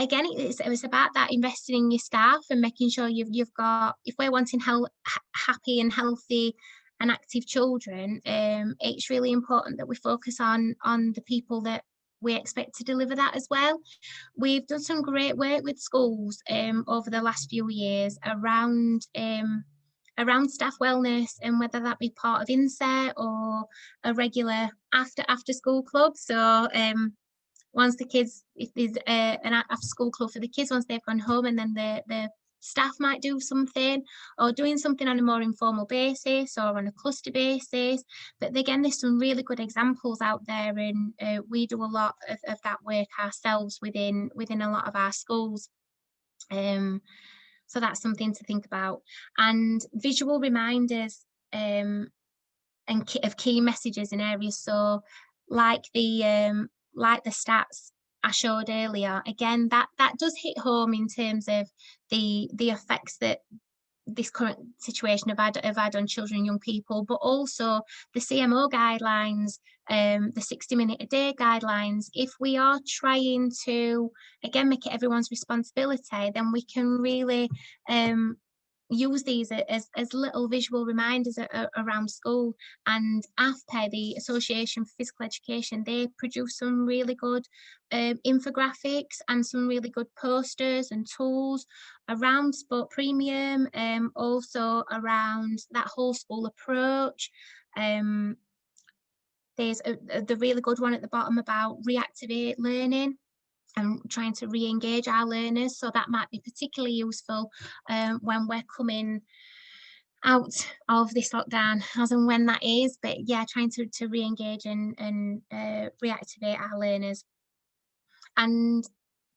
again, it's about that investing in your staff and making sure you've got, if we're wanting happy and healthy and active children, it's really important that we focus on the people that we expect to deliver that as well. We've done some great work with schools over the last few years around staff wellness, and whether that be part of inset or a regular after school club. So once the kids, if there's an after school club for the kids once they've gone home, and then the staff might do something, or doing something on a more informal basis or on a cluster basis. But again, there's some really good examples out there, and we do a lot of that work ourselves within a lot of our schools. So that's something to think about. And visual reminders of key messages in areas. So like the stats I showed earlier, again, that does hit home in terms of the effects that this current situation have had on children and young people, but also the CMO guidelines, the 60-minute a day guidelines. If we are trying to, again, make it everyone's responsibility, then we can really use these as little visual reminders around school. And AFPE, the Association for Physical Education, they produce some really good infographics and some really good posters and tools around Sport Premium, also around that whole school approach. There's the really good one at the bottom about reactivate learning and trying to re-engage our learners. So that might be particularly useful when we're coming out of this lockdown, as and when that is. But yeah, trying to re-engage and reactivate our learners. And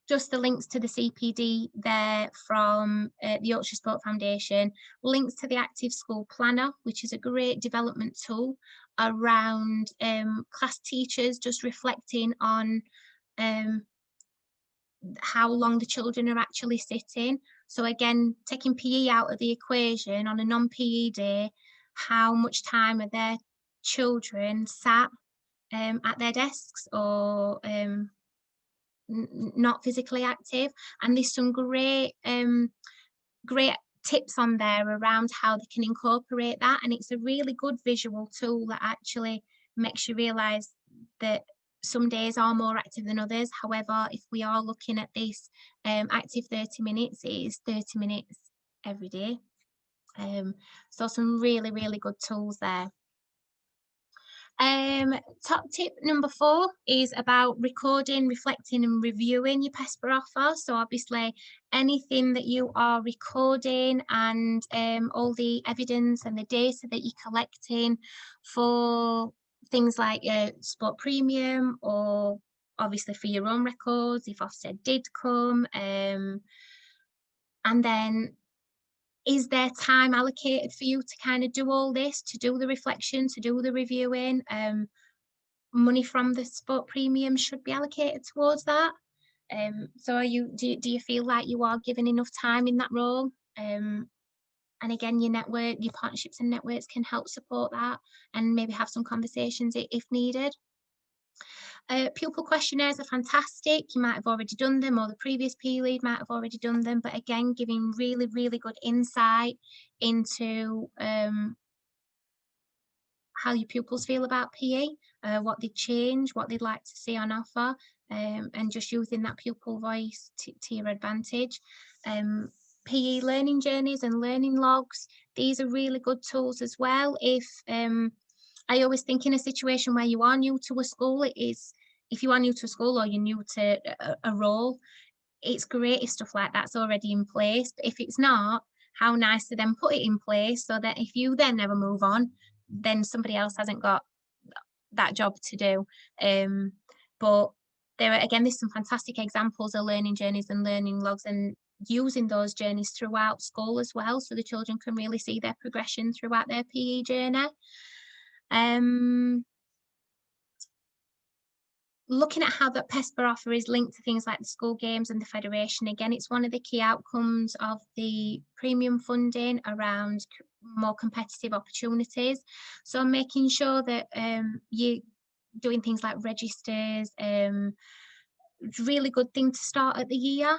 just the links to the CPD there from the Yorkshire Sport Foundation, links to the Active School Planner, which is a great development tool around class teachers just reflecting on how long the children are actually sitting. So again, taking PE out of the equation on a non-PE day, how much time are their children sat at their desks or not physically active? And there's some great tips on there around how they can incorporate that, and it's a really good visual tool that actually makes you realise that some days are more active than others. However, if we are looking at this active 30 minutes, it is 30 minutes every day. So some really, really good tools there. Top tip number 4 is about recording, reflecting and reviewing your PESPA offer. So obviously anything that you are recording and all the evidence and the data that you're collecting for things like Sport Premium, or obviously for your own records if Ofsted did come, and then is there time allocated for you to kind of do all this, to do the reflection, to do the reviewing? Money from the Sport Premium should be allocated towards that. So do you feel like you are given enough time in that role? And again, your network, your partnerships and networks can help support that, and maybe have some conversations if needed. Pupil questionnaires are fantastic. You might have already done them, or the previous PE lead might have already done them, but again, giving really, really good insight into how your pupils feel about PE, what they'd change, what they'd like to see on offer, and just using that pupil voice to your advantage. PE learning journeys and learning logs, these are really good tools as well. If I always think in a situation where you are new to a school, if you are new to a school or you're new to a role, it's great if stuff like that's already in place. But if it's not, how nice to then put it in place so that if you then never move on, then somebody else hasn't got that job to do. But there's some fantastic examples of learning journeys and learning logs, and using those journeys throughout school as well, so the children can really see their progression throughout their PE journey. Looking at how that PESPA offer is linked to things like the school games and the federation, again, it's one of the key outcomes of the premium funding around more competitive opportunities. So making sure that you're doing things like registers, really good thing to start at the year.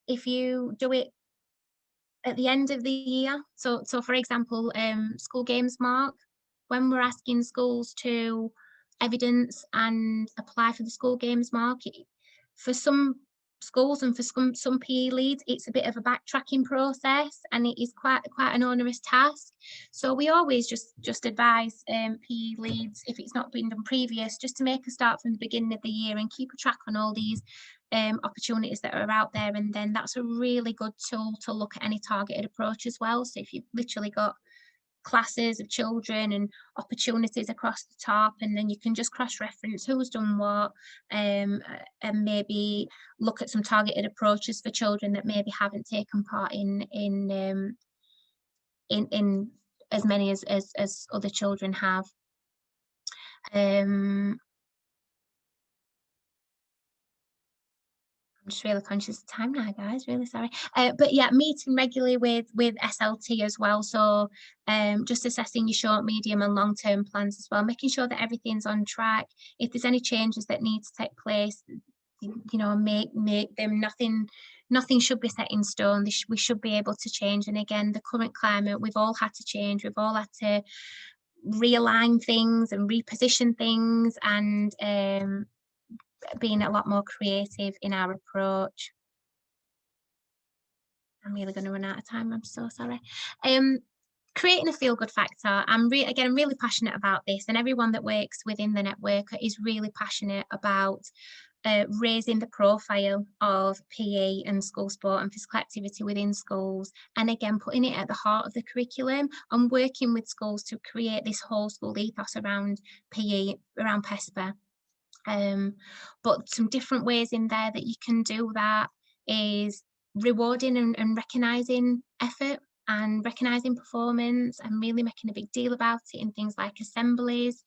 If you do it at the end of the year, so for example, school games mark, when we're asking schools to evidence and apply for the school games mark, for some schools and for some PE leads, it's a bit of a backtracking process, and it is quite an onerous task. So we always just advise PE leads, if it's not been done previous, just to make a start from the beginning of the year and keep a track on all these opportunities that are out there. And then that's a really good tool to look at any targeted approach as well. So if you've literally got classes of children and opportunities across the top, and then you can just cross-reference who's done what, and maybe look at some targeted approaches for children that maybe haven't taken part in as many as other children have. I'm just really conscious of time now, guys, really sorry. But yeah, meeting regularly with SLT as well. So just assessing your short, medium and long-term plans as well, making sure that everything's on track. If there's any changes that need to take place, you know, make them. Nothing should be set in stone. We should be able to change. And again, the current climate, we've all had to change. We've all had to realign things and reposition things, and being a lot more creative in our approach. I'm really going to run out of time. I'm so sorry. Creating a feel-good factor. I'm really passionate about this, and everyone that works within the network is really passionate about raising the profile of PE and school sport and physical activity within schools, and again putting it at the heart of the curriculum and working with schools to create this whole school ethos around PE, around PESPA. But some different ways in there that you can do that is rewarding and recognising effort and recognising performance, and really making a big deal about it in things like assemblies,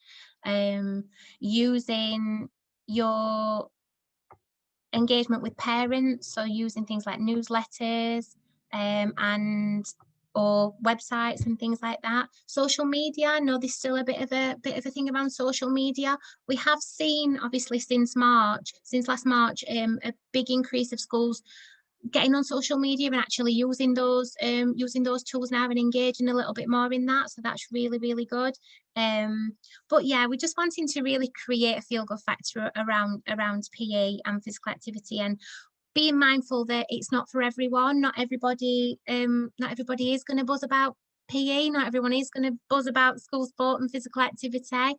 using your engagement with parents, so using things like newsletters and or websites and things like that. Social media, I know there's still a bit of a thing around social media. We have seen, obviously, since last March, a big increase of schools getting on social media and actually using those tools now and engaging a little bit more in that. So that's really, really good. But yeah, we're just wanting to really create a feel-good factor around PE and physical activity, and being mindful that it's not for everyone. Not everybody is going to buzz about PE. Not everyone is going to buzz about school sport and physical activity.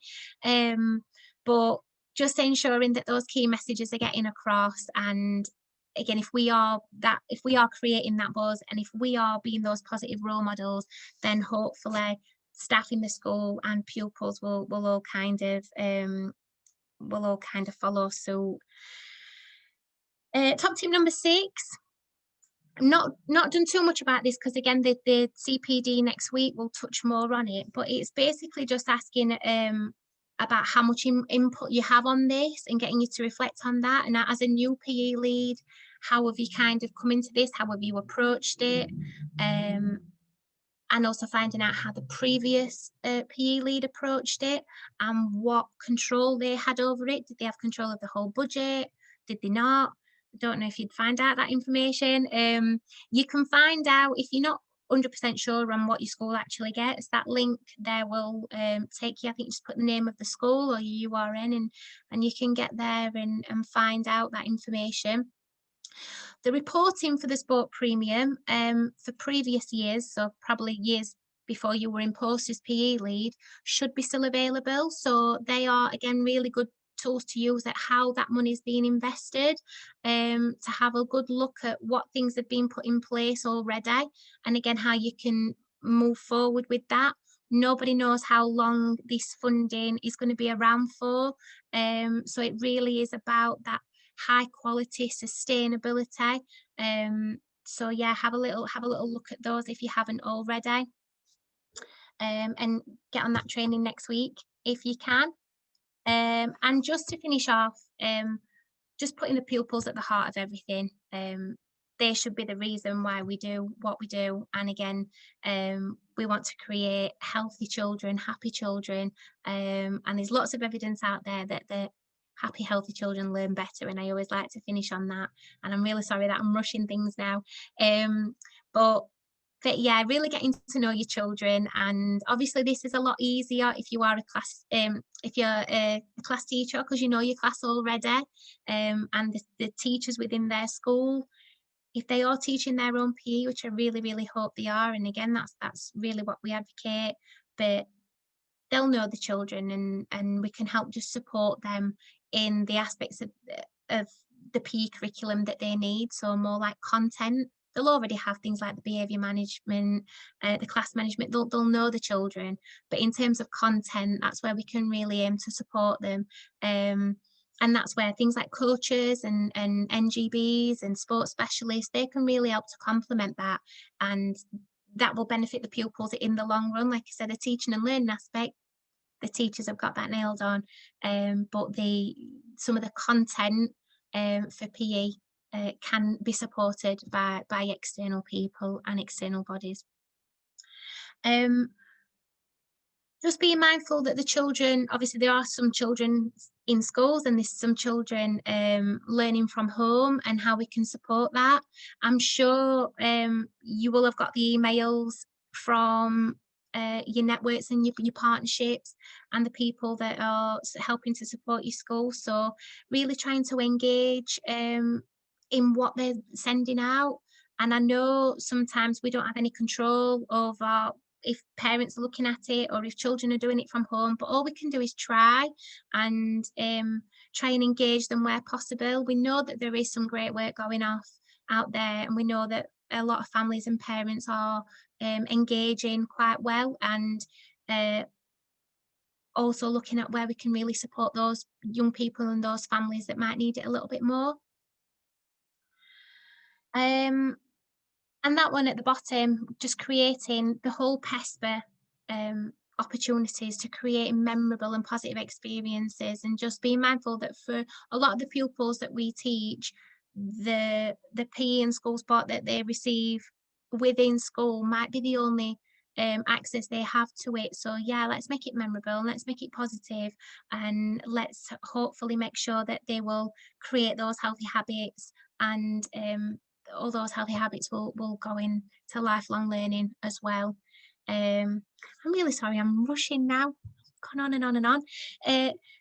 But just ensuring that those key messages are getting across. And again, if we are creating that buzz, and if we are being those positive role models, then hopefully staff in the school and pupils will all kind of follow suit. Top tip number 6. I'm not done too much about this, because again the CPD next week will touch more on it, but it's basically just asking about how much input you have on this and getting you to reflect on that. And as a new PE lead, how have you kind of come into this? How have you approached it? And also finding out how the previous PE lead approached it and what control they had over it. Did they have control of the whole budget? Did they not? I don't know if you'd find out that information. You can find out if you're not 100% sure on what your school actually gets. That link there will take you, I think, just put the name of the school or your URN, and you can get there and find out that information. The reporting for the sport premium for previous years, so probably years before you were in post as PE lead, should be still available. So they are, again, really good tools to use at how that money is being invested, to have a good look at what things have been put in place already, and again how you can move forward with that. Nobody knows how long this funding is going to be around for, so it really is about that high quality sustainability. So yeah, have a little look at those if you haven't already, and get on that training next week if you can. And just to finish off, just putting the pupils at the heart of everything. They should be the reason why we do what we do. And again, we want to create healthy children, happy children. And there's lots of evidence out there that happy, healthy children learn better, and I always like to finish on that. And I'm really sorry that I'm rushing things now. But yeah, really getting to know your children, and obviously this is a lot easier if you are a class, if you're a class teacher, because you know your class already, and the teachers within their school, if they are teaching their own PE, which I really, really hope they are, and again, that's really what we advocate, but they'll know the children, and we can help just support them in the aspects of the PE curriculum that they need. So more like content. They'll already have things like the behaviour management, the class management, they'll know the children, but in terms of content, that's where we can really aim to support them. And that's where things like coaches and NGBs and sports specialists, they can really help to complement that, and that will benefit the pupils in the long run. Like I said, the teaching and learning aspect, the teachers have got that nailed on, but some of the content for PE can be supported by external people and external bodies. Just being mindful that the children, obviously there are some children in schools and there's some children learning from home, and how we can support that. I'm sure you will have got the emails from your networks and your partnerships and the people that are helping to support your school. So really trying to engage in what they're sending out. And I know sometimes we don't have any control over if parents are looking at it or if children are doing it from home, but all we can do is try and engage them where possible. We know that there is some great work going off out there, and we know that a lot of families and parents are engaging quite well, and also looking at where we can really support those young people and those families that might need it a little bit more. And that one at the bottom, just creating the whole PESPA opportunities to create memorable and positive experiences, and just being mindful that for a lot of the pupils that we teach, the PE and school sport that they receive within school might be the only access they have to it. So yeah, let's make it memorable, let's make it positive, and let's hopefully make sure that they will create those healthy habits, and all those healthy habits will go into lifelong learning as well. I'm really sorry, I'm rushing now. Gone on and on and on.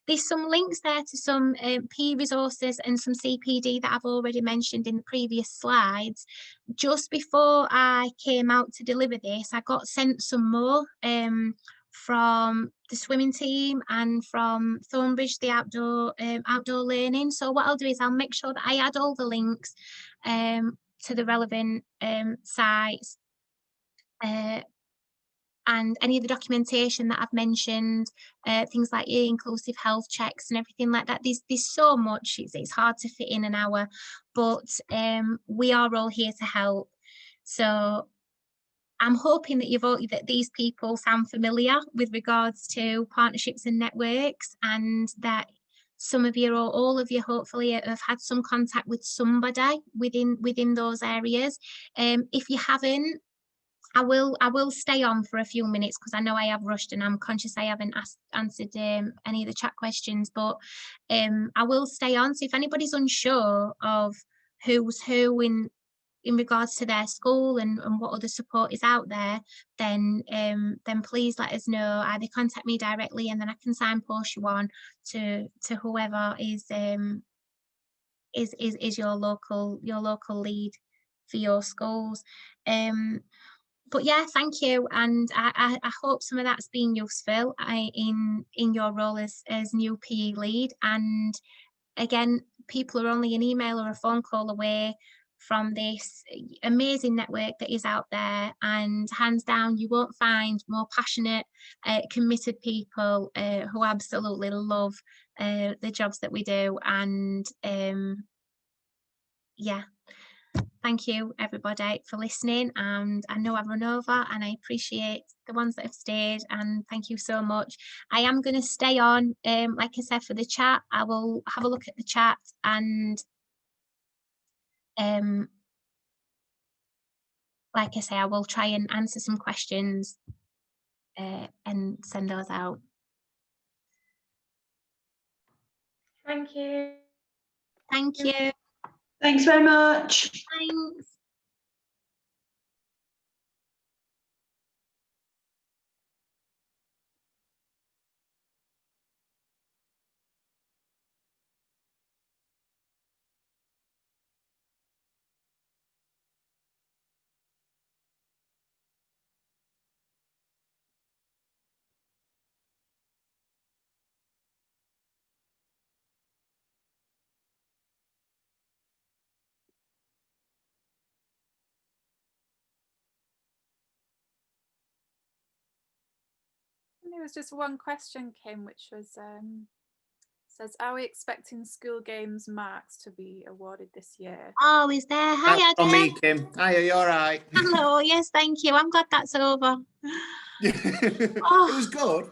There's some links there to some PE resources and some CPD that I've already mentioned in the previous slides. Just before I came out to deliver this, I got sent some more from the swimming team and from Thornbridge, the outdoor learning. So what I'll do is I'll make sure that I add all the links to the relevant sites, and any of the documentation that I've mentioned, things like inclusive health checks and everything like that. There's so much, it's hard to fit in an hour, but we are all here to help. So I'm hoping that that these people sound familiar with regards to partnerships and networks, and that some of you or all of you hopefully have had some contact with somebody within those areas. If you haven't, I will stay on for a few minutes, because I know I have rushed and I'm conscious I haven't answered any of the chat questions, but I will stay on. So if anybody's unsure of who's who in regards to their school and what other support is out there, then please let us know. Either contact me directly, and then I can signpost you on to whoever is your local lead for your schools. But yeah, thank you, and I hope some of that's been useful in your role as new PE lead. And again, people are only an email or a phone call away from this amazing network that is out there, and hands down you won't find more passionate, committed people who absolutely love the jobs that we do. And yeah, thank you everybody for listening, and I know I've run over, and I appreciate the ones that have stayed, and thank you so much. I am going to stay on, like I said, for the chat. I will have a look at the chat, and like I say, I will try and answer some questions and send those out. Thank you. Thank you. Thanks very much. Thanks. There was just one question, Kim, which was says, are we expecting school games marks to be awarded this year? Oh, is there? Hi, That's from Adam. me, Kim. Hiya, you all right? Hello. Yes, thank you. I'm glad that's over. It Oh. was good.